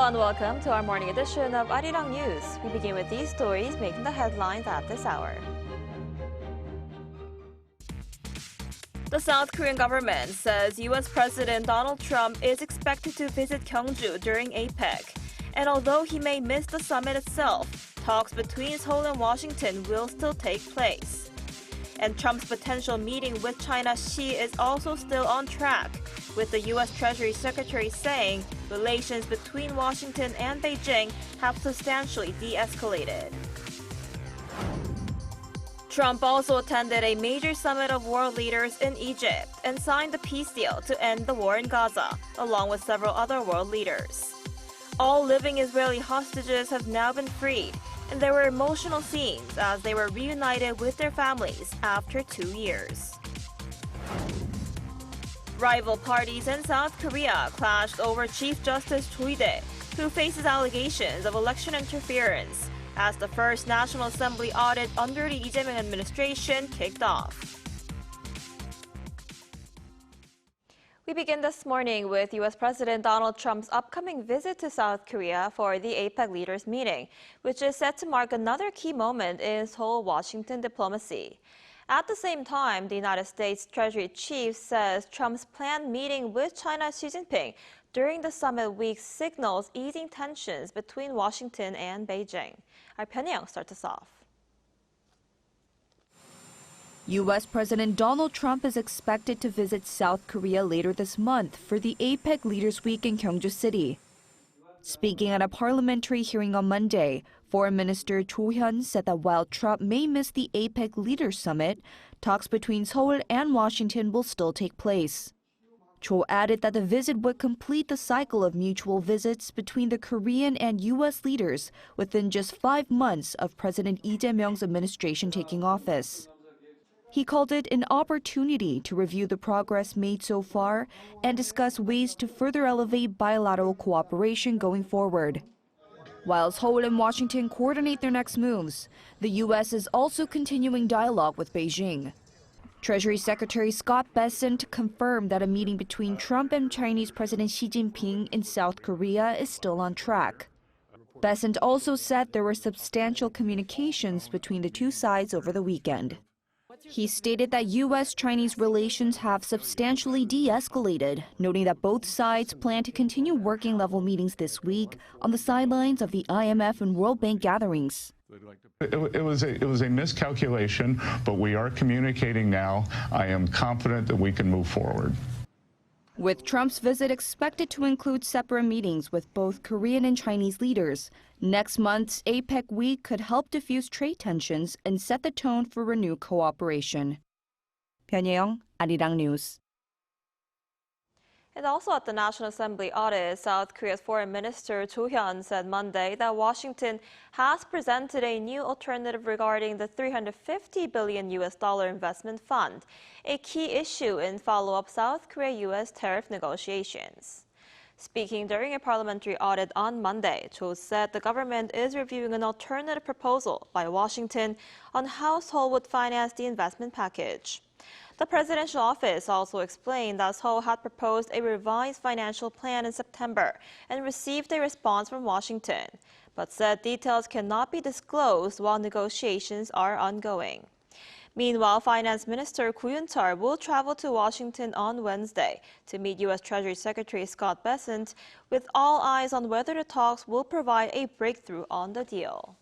and welcome to our morning edition of Arirang News. We begin with these stories making the headlines at this hour. The South Korean government says U.S. President Donald Trump is expected to visit Gyeongju during APEC. And although he may miss the summit itself, talks between Seoul and Washington will still take place. And Trump's potential meeting with China Xi is also still on track, with the U.S. Treasury Secretary saying relations between Washington and Beijing have substantially de-escalated. Trump also attended a major summit of world leaders in Egypt and signed the peace deal to end the war in Gaza, along with several other world leaders. All living Israeli hostages have now been freed, and there were emotional scenes as they were reunited with their families after 2 years. Rival parties in South Korea clashed over Chief Justice Choi, who faces allegations of election interference, as the first National Assembly audit under the Lee Jae-myung administration kicked off. We begin this morning with U.S. President Donald Trump's upcoming visit to South Korea for the APEC leaders meeting, which is set to mark another key moment in Seoul-Washington diplomacy. At the same time, the United States Treasury Chief says Trump's planned meeting with China's Xi Jinping during the summit week signals easing tensions between Washington and Beijing. Our Pyongyang starts us off. U.S. President Donald Trump is expected to visit South Korea later this month for the APEC Leaders Week in Gyeongju City. Speaking at a parliamentary hearing on Monday, Foreign Minister Cho Hyun said that while Trump may miss the APEC Leaders Summit, talks between Seoul and Washington will still take place. Cho added that the visit would complete the cycle of mutual visits between the Korean and U.S. leaders within just 5 months of President Lee Jae-myung's administration taking office. He called it an opportunity to review the progress made so far and discuss ways to further elevate bilateral cooperation going forward. While Seoul and Washington coordinate their next moves, the U.S. is also continuing dialogue with Beijing. Treasury Secretary Scott Bessent confirmed that a meeting between Trump and Chinese President Xi Jinping in South Korea is still on track. Bessent also said there were substantial communications between the two sides over the weekend. He stated that U.S.-Chinese relations have substantially de-escalated, noting that both sides plan to continue working-level meetings this week on the sidelines of the IMF and World Bank gatherings. It was a miscalculation, but we are communicating now. I am confident that we can move forward. With Trump's visit expected to include separate meetings with both Korean and Chinese leaders, next month's APEC week could help diffuse trade tensions and set the tone for renewed cooperation. Pyongyang, Arirang News. And also at the National Assembly audit, South Korea's Foreign Minister Cho Hyun said Monday that Washington has presented a new alternative regarding the $350 billion investment fund, a key issue in follow-up South Korea-U.S. tariff negotiations. Speaking during a parliamentary audit on Monday, Cho said the government is reviewing an alternative proposal by Washington on how Seoul would finance the investment package. The presidential office also explained that Seoul had proposed a revised financial plan in September and received a response from Washington, but said details cannot be disclosed while negotiations are ongoing. Meanwhile, Finance Minister Koo Yoon-chul will travel to Washington on Wednesday to meet U.S. Treasury Secretary Scott Bessent, with all eyes on whether the talks will provide a breakthrough on the deal.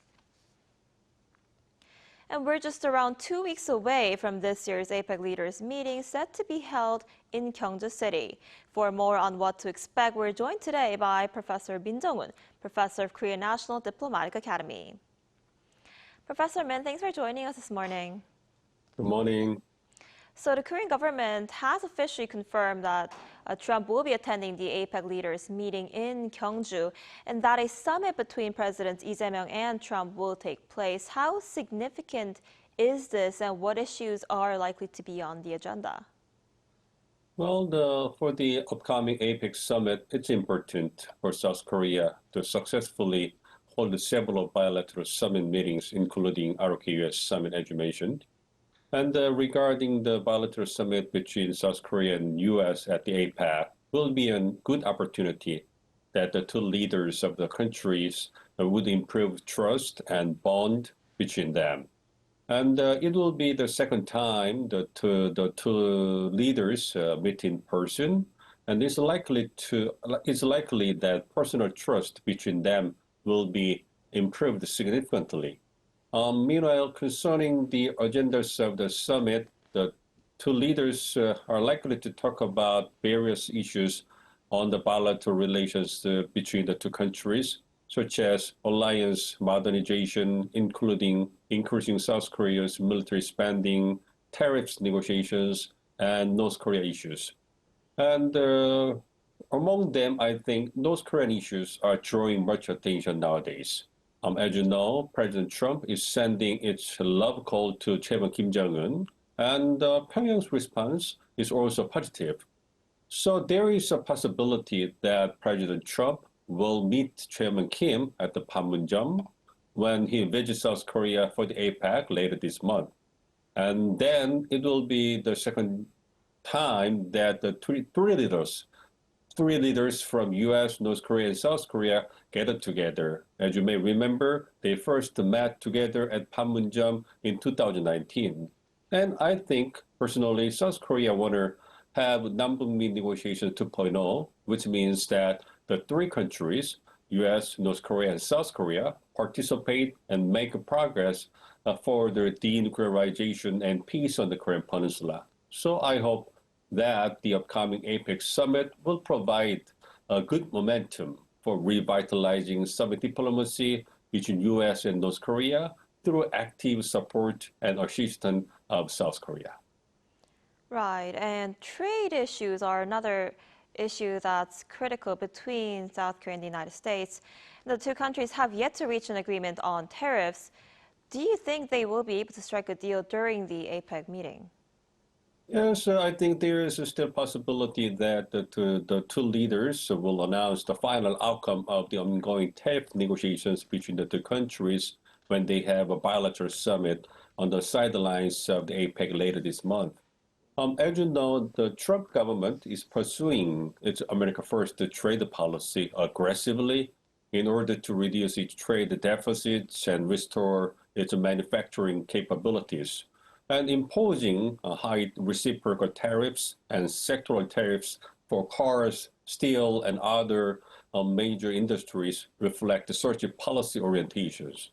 And we're just around 2 weeks away from this year's APEC leaders meeting set to be held in Gyeongju City. For more on what to expect, we're joined today by Professor Min Jung-un, Professor of Korea National Diplomatic Academy. Professor Min, thanks for joining us this morning. Good morning. So the Korean government has officially confirmed that Trump will be attending the APEC leaders meeting in Gyeongju and that a summit between Presidents Lee Jae-myung and Trump will take place. How significant is this and what issues are likely to be on the agenda? Well, for the upcoming APEC summit, it's important for South Korea to successfully hold several bilateral summit meetings, including ROK-US summit, as you mentioned. And regarding the bilateral summit between South Korea and U.S. at the APEC, will be a good opportunity that the two leaders of the countries would improve trust and bond between them. And it will be the second time that the two leaders meet in person, and it's likely that personal trust between them will be improved significantly. Meanwhile, concerning the agendas of the summit, the two leaders are likely to talk about various issues on the bilateral relations between the two countries, such as alliance modernization, including increasing South Korea's military spending, tariffs negotiations, and North Korea issues. And among them, I think North Korean issues are drawing much attention nowadays. As you know, President Trump is sending its love call to Chairman Kim Jong-un, and Pyongyang's response is also positive. So there is a possibility that President Trump will meet Chairman Kim at the Panmunjom when he visits South Korea for the APEC later this month. And then it will be the second time that the three leaders from U.S., North Korea, and South Korea gathered together. As you may remember, they first met together at Panmunjom in 2019. And I think, personally, South Korea want to have Nampunmi negotiation 2.0, which means that the three countries, U.S., North Korea, and South Korea, participate and make progress for the denuclearization and peace on the Korean Peninsula. So I hope that the upcoming APEC summit will provide a good momentum for revitalizing summit diplomacy between U.S. and North Korea through active support and assistance of South Korea. Right, and trade issues are another issue that's critical between South Korea and the United States. The two countries have yet to reach an agreement on tariffs. Do you think they will be able to strike a deal during the APEC meeting? Yes, I think there is still possibility that the two leaders will announce the final outcome of the ongoing tariff negotiations between the two countries when they have a bilateral summit on the sidelines of the APEC later this month. As you know, the Trump government is pursuing its America First trade policy aggressively in order to reduce its trade deficits and restore its manufacturing capabilities, and imposing high reciprocal tariffs and sectoral tariffs for cars, steel, and other major industries reflect such policy orientations.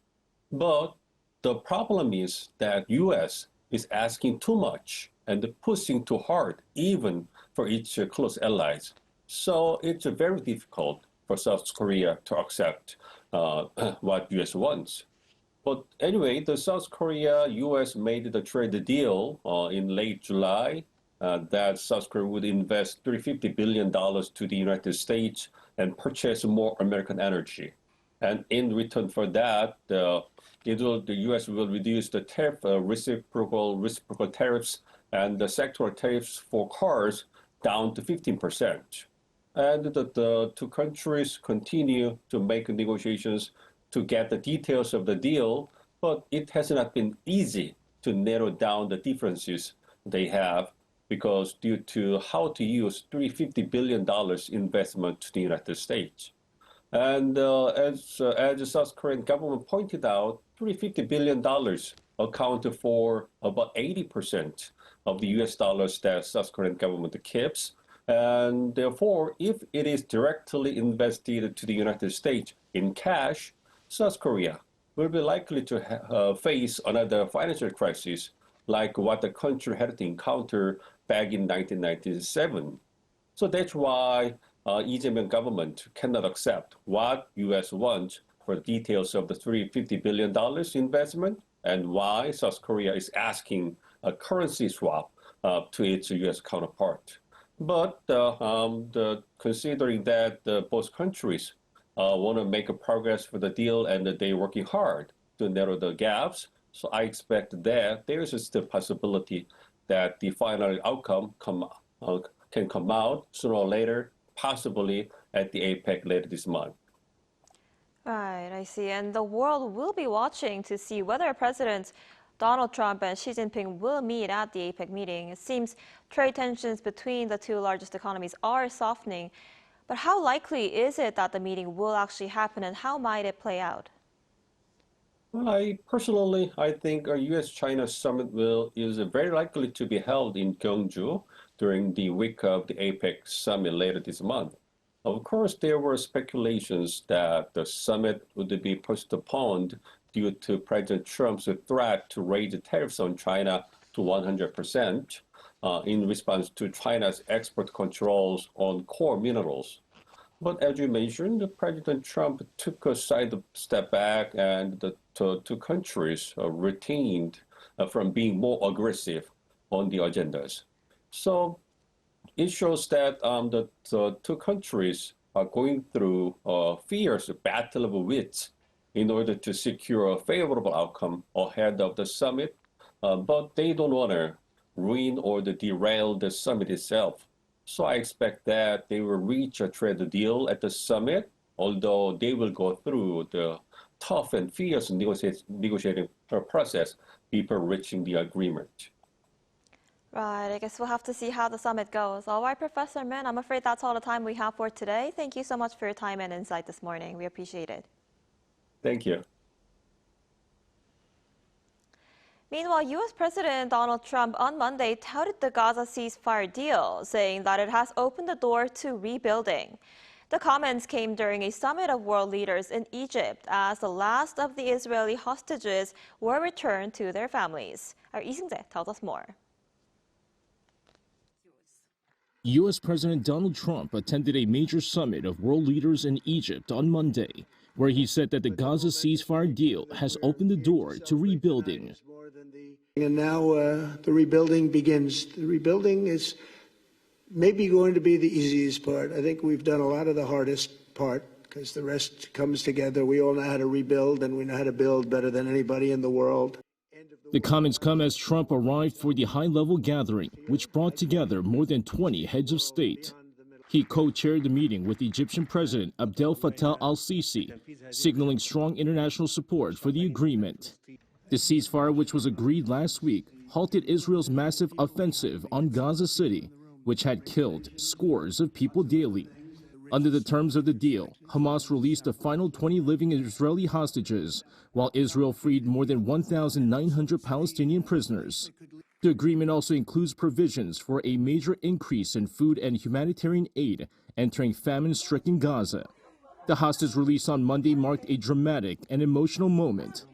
But the problem is that U.S. is asking too much and pushing too hard, even for its close allies. So it's very difficult for South Korea to accept what U.S. wants. But anyway, the South Korea-U.S. made the trade deal in late July that South Korea would invest $350 billion to the United States and purchase more American energy. And in return for that, the U.S. will reduce the tariff, reciprocal tariffs and the sectoral tariffs for cars down to 15%. And the two countries continue to make negotiations to get the details of the deal, but it has not been easy to narrow down the differences they have because due to how to use $350 billion investment to the United States. And as the South Korean government pointed out, $350 billion accounted for about 80% of the US dollars that South Korean government keeps. And therefore, if it is directly invested to the United States in cash, South Korea will be likely to face another financial crisis like what the country had to encounter back in 1997. So that's why Lee Jae-myung government cannot accept what U.S. wants for the details of the $350 billion investment and why South Korea is asking a currency swap to its U.S. counterpart. But considering that both countries want to make a progress for the deal and that they're working hard to narrow the gaps, so I expect that there is still possibility that the final outcome can come out sooner or later, possibly at the APEC later this month. Right, I see. And the world will be watching to see whether President Donald Trump and Xi Jinping will meet at the APEC meeting. It seems trade tensions between the two largest economies are softening. But how likely is it that the meeting will actually happen, and how might it play out? Well, I think a U.S. China summit is very likely to be held in Gyeongju during the week of the APEC summit later this month. Of course, there were speculations that the summit would be postponed due to President Trump's threat to raise tariffs on China to 100% in response to China's export controls on core minerals. But as you mentioned, President Trump took a side step back, and the two countries retained from being more aggressive on the agendas. So it shows that the two countries are going through a fierce battle of wits in order to secure a favorable outcome ahead of the summit, but they don't want to ruin or derail the summit itself. So I expect that they will reach a trade deal at the summit, although they will go through the tough and fierce negotiating process before reaching the agreement. Right, I guess we'll have to see how the summit goes. All right, Professor Min, I'm afraid that's all the time we have for today. Thank you so much for your time and insight this morning. We appreciate it. Thank you. Meanwhile, U.S. President Donald Trump on Monday touted the Gaza ceasefire deal, saying that it has opened the door to rebuilding. The comments came during a summit of world leaders in Egypt as the last of the Israeli hostages were returned to their families. Our Lee Seung-jae tells us more. U.S. President Donald Trump attended a major summit of world leaders in Egypt on Monday, where he said that the Gaza ceasefire deal has opened the door to rebuilding. And now the rebuilding begins. The rebuilding is maybe going to be the easiest part. I think we've done a lot of the hardest part because the rest comes together. We all know how to rebuild, and we know how to build better than anybody in the world. The comments come as Trump arrived for the high-level gathering, which brought together more than 20 heads of state. He co-chaired the meeting with Egyptian President Abdel Fattah al-Sisi, signaling strong international support for the agreement. The ceasefire, which was agreed last week, halted Israel's massive offensive on Gaza City, which had killed scores of people daily. Under the terms of the deal, Hamas released the final 20 living Israeli hostages, while Israel freed more than 1,900 Palestinian prisoners. The agreement also includes provisions for a major increase in food and humanitarian aid entering famine-stricken Gaza. The hostage release on Monday marked a dramatic and emotional moment.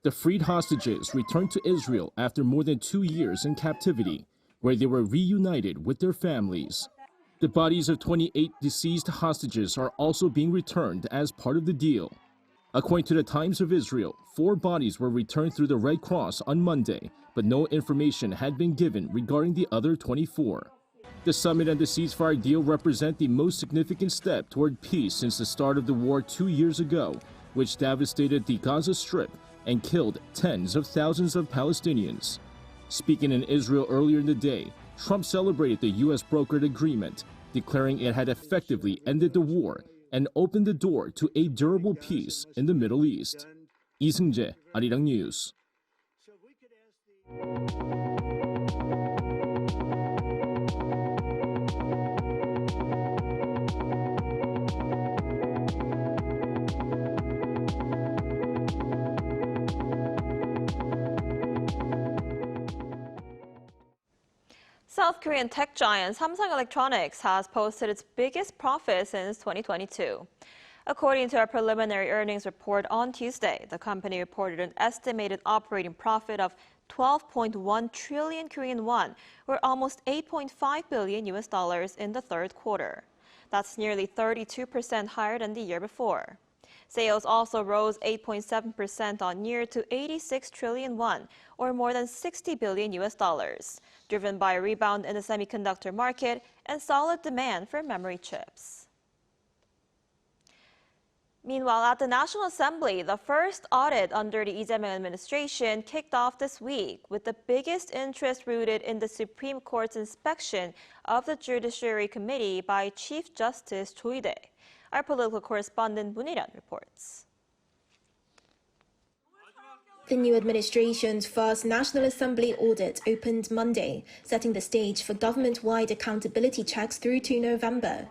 The freed hostages returned to Israel after more than 2 years in captivity, where they were reunited with their families. The bodies of 28 deceased hostages are also being returned as part of the deal. According to the Times of Israel, 4 bodies were returned through the Red Cross on Monday, but no information had been given regarding the other 24. The summit and the ceasefire deal represent the most significant step toward peace since the start of the war 2 years ago, which devastated the Gaza Strip and killed tens of thousands of Palestinians. Speaking in Israel earlier in the day, Trump celebrated the U.S. brokered agreement, declaring it had effectively ended the war and opened the door to a durable peace in the Middle East. Lee Seung-jae, Arirang News. South Korean tech giant Samsung Electronics has posted its biggest profit since 2022. According to a preliminary earnings report on Tuesday, the company reported an estimated operating profit of 12.1 trillion Korean won, or almost $8.5 billion in the third quarter. That's nearly 32% higher than the year before. Sales also rose 8.7% on year to 86 trillion won, or more than $60 billion, driven by a rebound in the semiconductor market and solid demand for memory chips. Meanwhile, at the National Assembly, the first audit under the Lee Jae-myung administration kicked off this week, with the biggest interest rooted in the Supreme Court's inspection of the Judiciary Committee by Chief Justice Choi Ide. Our political correspondent Moon Il-yeon reports. The new administration's first National Assembly audit opened Monday, setting the stage for government-wide accountability checks through to November.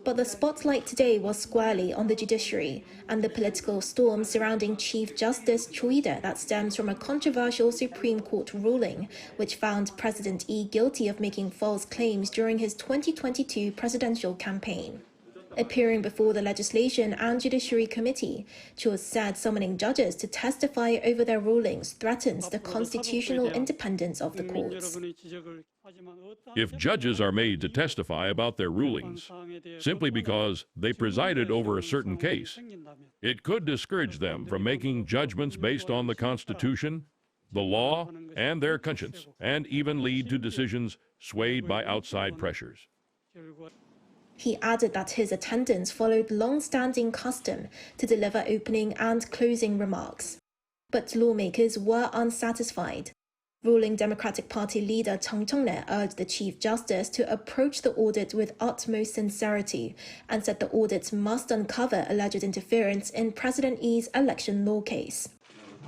But the spotlight today was squarely on the judiciary and the political storm surrounding Chief Justice Choide that stems from a controversial Supreme Court ruling which found President Lee guilty of making false claims during his 2022 presidential campaign. Appearing before the Legislation and Judiciary Committee, Cho said summoning judges to testify over their rulings threatens the constitutional independence of the courts. If judges are made to testify about their rulings simply because they presided over a certain case, it could discourage them from making judgments based on the Constitution, the law, and their conscience, and even lead to decisions swayed by outside pressures. He added that his attendance followed long-standing custom to deliver opening and closing remarks. But lawmakers were unsatisfied. Ruling Democratic Party leader Chung Cheong-rae urged the Chief Justice to approach the audit with utmost sincerity and said the audit must uncover alleged interference in President Lee's election law case.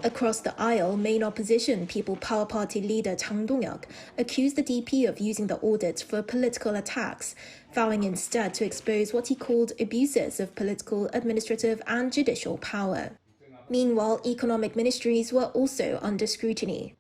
Across the aisle, main opposition People Power Party leader Chang Dong-hyuk accused the DP of using the audit for political attacks, vowing instead to expose what he called abuses of political, administrative and judicial power. Meanwhile, economic ministries were also under scrutiny.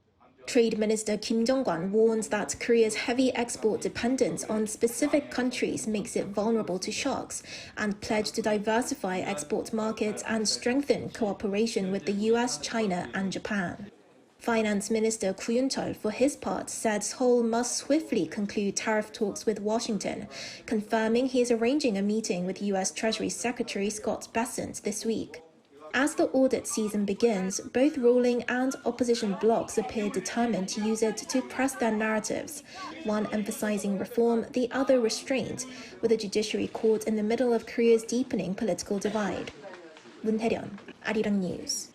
Trade Minister Kim Jong-kwan warns that Korea's heavy export dependence on specific countries makes it vulnerable to shocks and pledged to diversify export markets and strengthen cooperation with the U.S., China and Japan. Finance Minister Koo Yoon-chol, for his part, said Seoul must swiftly conclude tariff talks with Washington, confirming he is arranging a meeting with U.S. Treasury Secretary Scott Bessent this week. As the audit season begins, both ruling and opposition blocs appear determined to use it to press their narratives, one emphasizing reform, the other restraint, with the judiciary caught in the middle of Korea's deepening political divide. Moon Hae-ryun, Arirang News.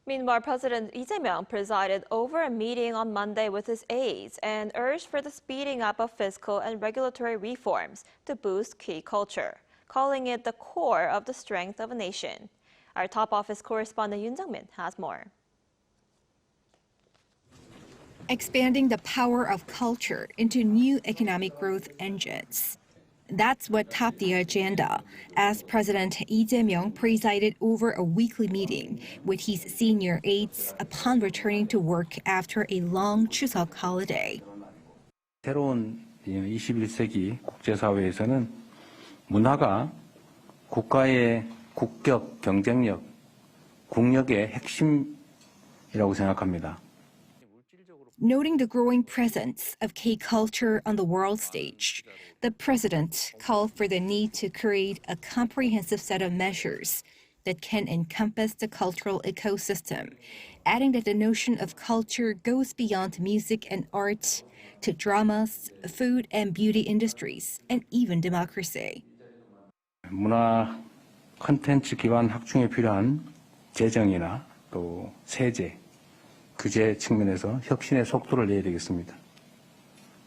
Meanwhile, President Lee Jae-myung presided over a meeting on Monday with his aides and urged for the speeding up of fiscal and regulatory reforms to boost key culture, calling it the core of the strength of a nation. Our top office correspondent Yoon Jung-min has more. Expanding the power of culture into new economic growth engines. That's what topped the agenda as President Lee Jae-myung presided over a weekly meeting with his senior aides upon returning to work after a long Chuseok holiday. 새로운 21세기 국제사회에서는 문화가 국가의 국격, 경쟁력, 국력의 핵심이라고 생각합니다. Noting the growing presence of K-culture on the world stage, the president called for the need to create a comprehensive set of measures that can encompass the cultural ecosystem, adding that the notion of culture goes beyond music and art to dramas, food and beauty industries, and even democracy. 문화 콘텐츠 기반 확충에 필요한 재정이나 또 세제, 규제 측면에서 혁신의 속도를 내야 되겠습니다.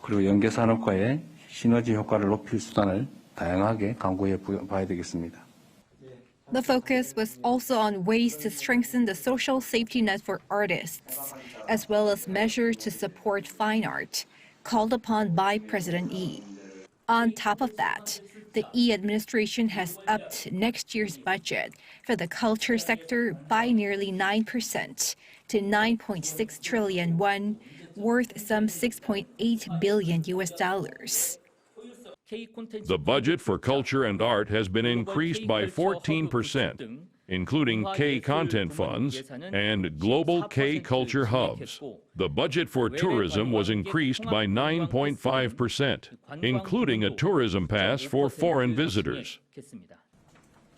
그리고 연계산업과의 시너지 효과를 높일 수단을 다양하게 강구해 봐야 되겠습니다. The focus was also on ways to strengthen the social safety net for artists, as well as measures to support fine art, called upon by President Lee. On top of that, the Lee administration has upped next year's budget for the culture sector by nearly 9% to 9.6 trillion won, worth some $6.8 billion. The budget for culture and art has been increased by 14%, including K-content funds and global K-culture hubs. The budget for tourism was increased by 9.5%, including a tourism pass for foreign visitors.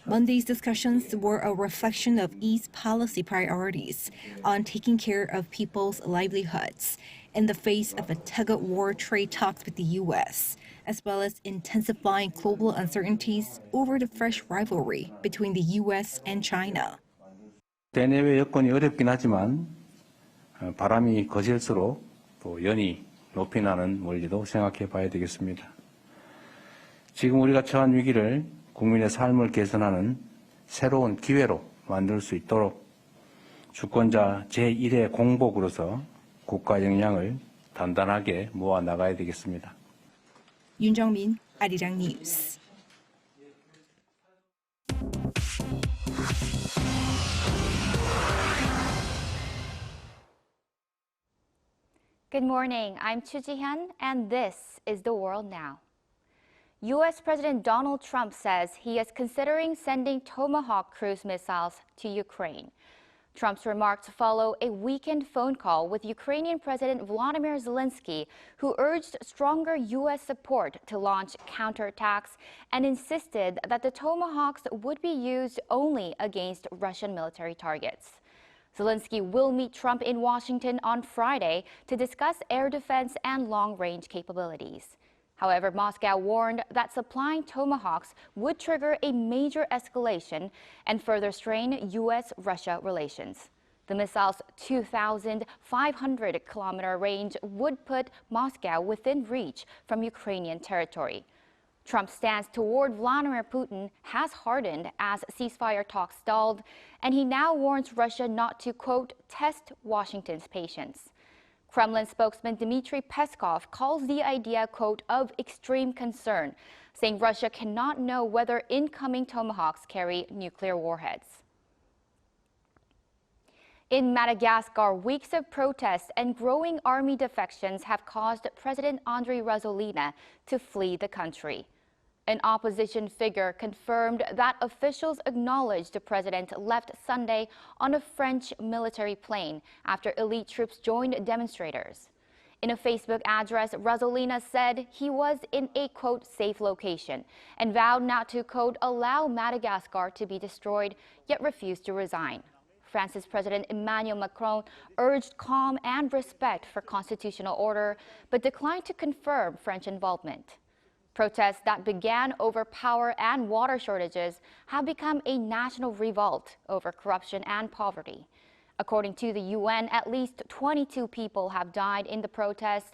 Monday's discussions were a reflection of Lee's policy priorities on taking care of people's livelihoods in the face of a tug-of-war trade talks with the U.S., as well as intensifying global uncertainties over the fresh rivalry between the U.S. and China. 대내외 여건이 어렵긴 하지만 바람이 거셀수록 또 연이 높이 나는 원리도 생각해 봐야 되겠습니다. 지금 우리가 처한 위기를 국민의 삶을 개선하는 새로운 기회로 만들 수 있도록 주권자 제1의 공복으로서 국가 역량을 단단하게 모아 나가야 되겠습니다. Yoon Jung-min, Arirang News. Good morning, I'm Chu Ji-hyun, and this is The World Now. U.S. President Donald Trump says he is considering sending Tomahawk cruise missiles to Ukraine. Trump's remarks follow a weekend phone call with Ukrainian President Volodymyr Zelensky, who urged stronger U.S. support to launch counterattacks and insisted that the Tomahawks would be used only against Russian military targets. Zelensky will meet Trump in Washington on Friday to discuss air defense and long-range capabilities. However, Moscow warned that supplying Tomahawks would trigger a major escalation and further strain U.S.-Russia relations. The missile's 2,500-kilometer range would put Moscow within reach from Ukrainian territory. Trump's stance toward Vladimir Putin has hardened as ceasefire talks stalled, and he now warns Russia not to, quote, test Washington's patience. Kremlin spokesman Dmitry Peskov calls the idea, quote, of extreme concern, saying Russia cannot know whether incoming Tomahawks carry nuclear warheads. In Madagascar, weeks of protests and growing army defections have caused President Rajoelina to flee the country. An opposition figure confirmed that officials acknowledged the president left Sunday on a French military plane after elite troops joined demonstrators. In a Facebook address, Rajoelina said he was in a, quote, safe location and vowed not to, quote, allow Madagascar to be destroyed, yet refused to resign. France's President Emmanuel Macron urged calm and respect for constitutional order, but declined to confirm French involvement. Protests that began over power and water shortages have become a national revolt over corruption and poverty. According to the UN, at least 22 people have died in the protests.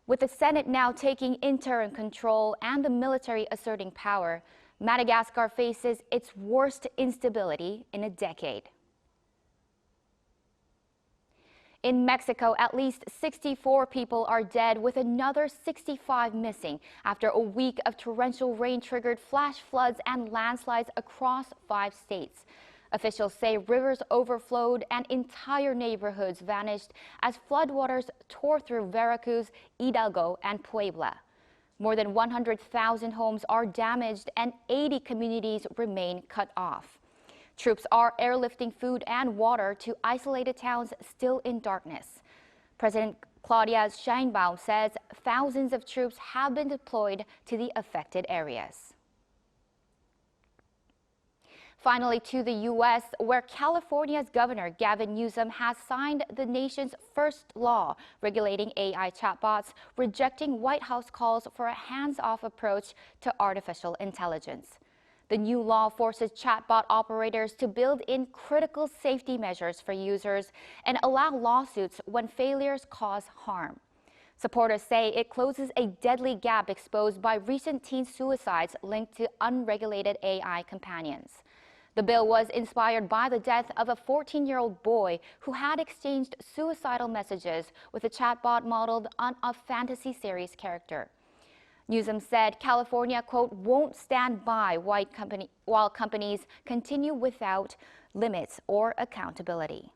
With the Senate now taking interim control and the military asserting power, Madagascar faces its worst instability in a decade. In Mexico, at least 64 people are dead, with another 65 missing after a week of torrential rain triggered flash floods and landslides across 5 states. Officials say rivers overflowed and entire neighborhoods vanished as floodwaters tore through Veracruz, Hidalgo, and Puebla. More than 100,000 homes are damaged and 80 communities remain cut off. Troops are airlifting food and water to isolated towns still in darkness. President Claudia Sheinbaum says thousands of troops have been deployed to the affected areas. Finally, to the U.S., where California's Governor Gavin Newsom has signed the nation's first law regulating AI chatbots, rejecting White House calls for a hands-off approach to artificial intelligence. The new law forces chatbot operators to build in critical safety measures for users and allow lawsuits when failures cause harm. Supporters say it closes a deadly gap exposed by recent teen suicides linked to unregulated AI companions. The bill was inspired by the death of a 14-year-old boy who had exchanged suicidal messages with a chatbot modeled on a fantasy series character. Newsom said California, quote, won't stand by while companies continue without limits or accountability.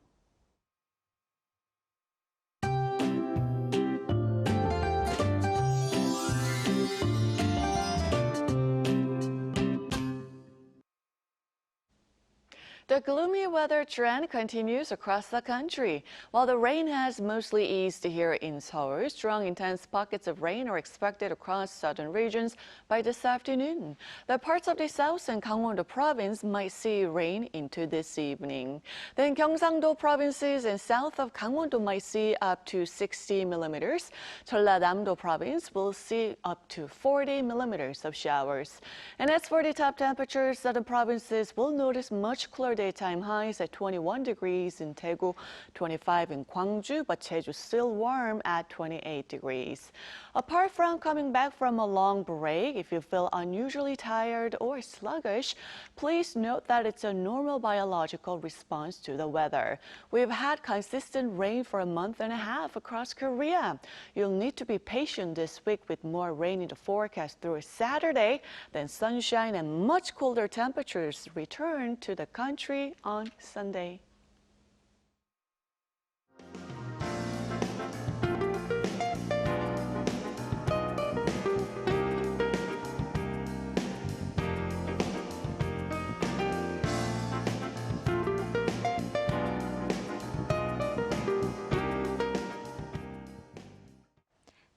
The gloomy weather trend continues across the country. While the rain has mostly eased here in Seoul, strong intense pockets of rain are expected across southern regions by this afternoon. The parts of the south and Gangwon-do province might see rain into this evening. Then Gyeongsang-do provinces and south of Gangwon-do might see up to 60 millimeters. Jeolladam-do province will see up to 40 millimeters of showers. And as for the top temperatures, southern provinces will notice much cooler daytime highs at 21 degrees in Daegu, 25 in Gwangju, but Jeju still warm at 28 degrees. Apart from coming back from a long break, if you feel unusually tired or sluggish, please note that it's a normal biological response to the weather. We've had consistent rain for a month and a half across Korea. You'll need to be patient this week with more rain in the forecast through Saturday. Then sunshine and much colder temperatures return to the country on Sunday.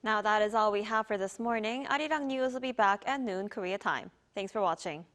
Now that is all we have for this morning. Arirang News will be back at noon Korea time. Thanks for watching.